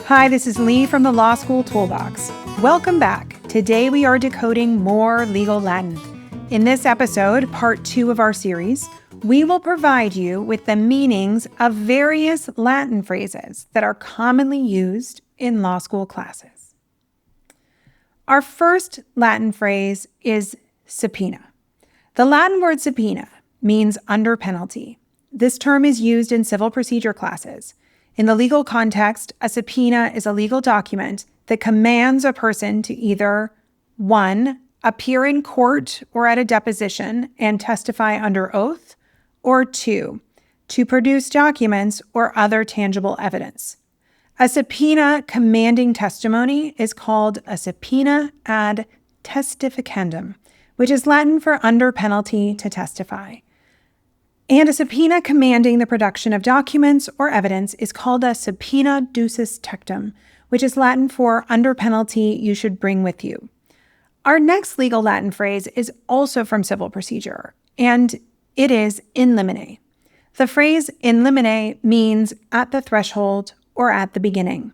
Hi, this is Lee from the Law School Toolbox. Welcome back. Today we are decoding more legal Latin. In this episode, part 2 of our series, we will provide you with the meanings of various Latin phrases that are commonly used in law school classes. Our first Latin phrase is subpoena. The Latin word subpoena means under penalty. This term is used in civil procedure classes. In the legal context, a subpoena is a legal document that commands a person to either 1. Appear in court or at a deposition and testify under oath, or 2. To produce documents or other tangible evidence. A subpoena commanding testimony is called a subpoena ad testificandum, which is Latin for under penalty to testify. And a subpoena commanding the production of documents or evidence is called a subpoena ducis tectum, which is Latin for under penalty you should bring with you. Our next legal Latin phrase is also from civil procedure, and it is in limine. The phrase in limine means at the threshold or at the beginning.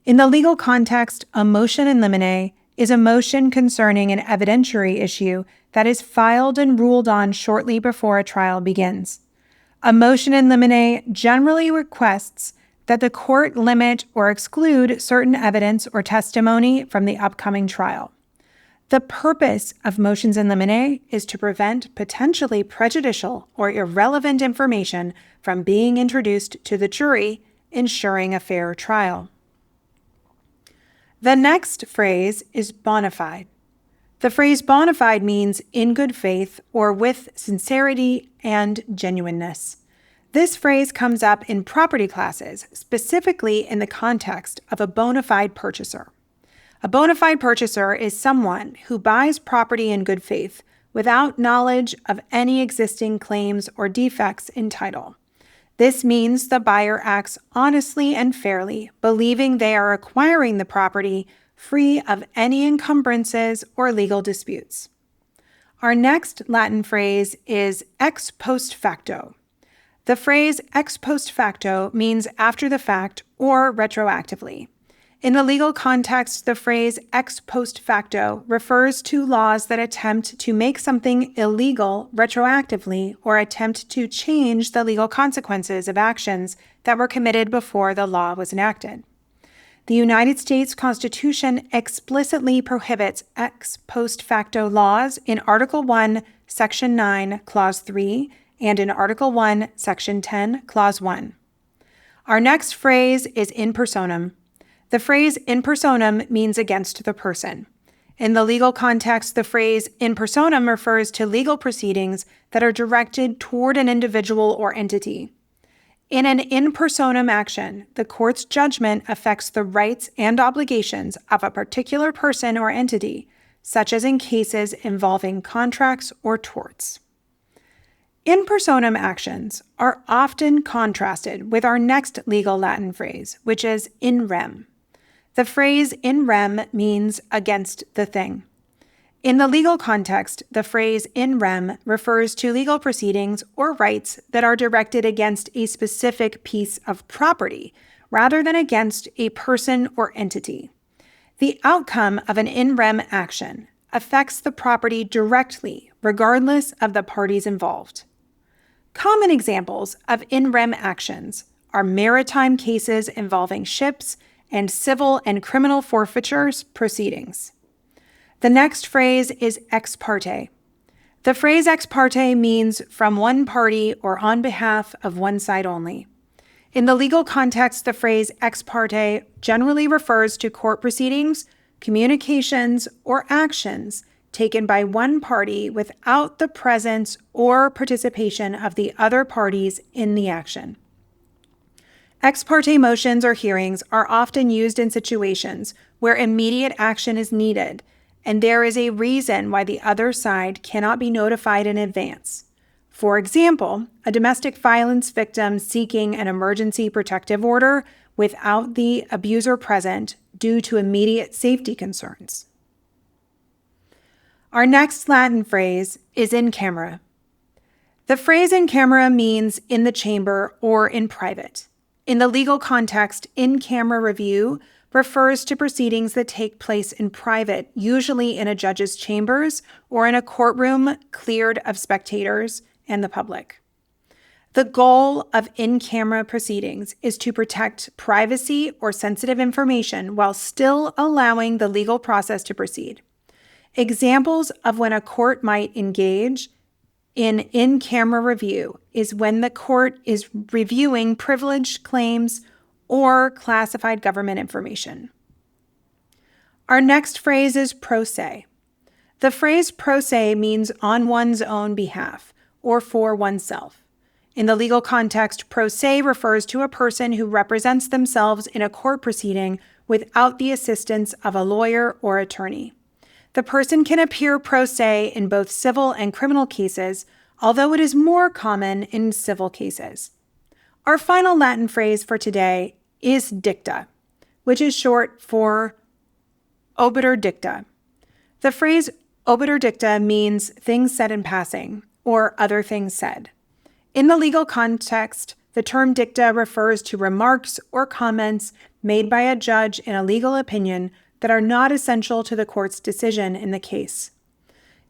In the legal context, a motion in limine is a motion concerning an evidentiary issue that is filed and ruled on shortly before a trial begins. A motion in limine generally requests that the court limit or exclude certain evidence or testimony from the upcoming trial. The purpose of motions in limine is to prevent potentially prejudicial or irrelevant information from being introduced to the jury, ensuring a fair trial. The next phrase is bona fide. The phrase bona fide means in good faith or with sincerity and genuineness. This phrase comes up in property classes, specifically in the context of a bona fide purchaser. A bona fide purchaser is someone who buys property in good faith without knowledge of any existing claims or defects in title. This means the buyer acts honestly and fairly, believing they are acquiring the property free of any encumbrances or legal disputes. Our next Latin phrase is ex post facto. The phrase ex post facto means after the fact or retroactively. In the legal context, the phrase ex post facto refers to laws that attempt to make something illegal retroactively or attempt to change the legal consequences of actions that were committed before the law was enacted. The United States Constitution explicitly prohibits ex post facto laws in Article 1, Section 9, Clause 3, and in Article 1, Section 10, Clause 1. Our next phrase is in personam. The phrase in personam means against the person. In the legal context, the phrase in personam refers to legal proceedings that are directed toward an individual or entity. In an in personam action, the court's judgment affects the rights and obligations of a particular person or entity, such as in cases involving contracts or torts. In personam actions are often contrasted with our next legal Latin phrase, which is in rem. The phrase in rem means against the thing. In the legal context, the phrase in rem refers to legal proceedings or rights that are directed against a specific piece of property rather than against a person or entity. The outcome of an in rem action affects the property directly, regardless of the parties involved. Common examples of in rem actions are maritime cases involving ships and civil and criminal forfeitures proceedings. The next phrase is ex parte. The phrase ex parte means from one party or on behalf of one side only. In the legal context, the phrase ex parte generally refers to court proceedings, communications, or actions taken by one party without the presence or participation of the other parties in the action. Ex parte motions or hearings are often used in situations where immediate action is needed, and there is a reason why the other side cannot be notified in advance. For example, a domestic violence victim seeking an emergency protective order without the abuser present due to immediate safety concerns. Our next Latin phrase is in camera. The phrase in camera means in the chamber or in private. In the legal context, in-camera review refers to proceedings that take place in private, usually in a judge's chambers or in a courtroom cleared of spectators and the public. The goal of in-camera proceedings is to protect privacy or sensitive information while still allowing the legal process to proceed. Examples of when a court might engage in-camera review is when the court is reviewing privileged claims or classified government information. Our next phrase is pro se. The phrase pro se means on one's own behalf or for oneself. In the legal context, pro se refers to a person who represents themselves in a court proceeding without the assistance of a lawyer or attorney. The person can appear pro se in both civil and criminal cases, although it is more common in civil cases. Our final Latin phrase for today is dicta, which is short for obiter dicta. The phrase obiter dicta means things said in passing or other things said. In the legal context, the term dicta refers to remarks or comments made by a judge in a legal opinion that are not essential to the court's decision in the case.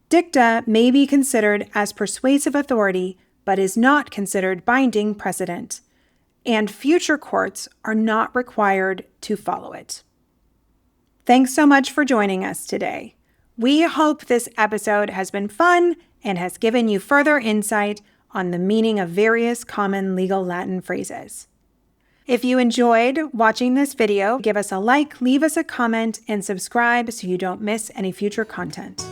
Dicta may be considered as persuasive authority, but is not considered binding precedent, and future courts are not required to follow it. Thanks so much for joining us today. We hope this episode has been fun and has given you further insight on the meaning of various common legal Latin phrases. If you enjoyed watching this video, give us a like, leave us a comment, and subscribe so you don't miss any future content.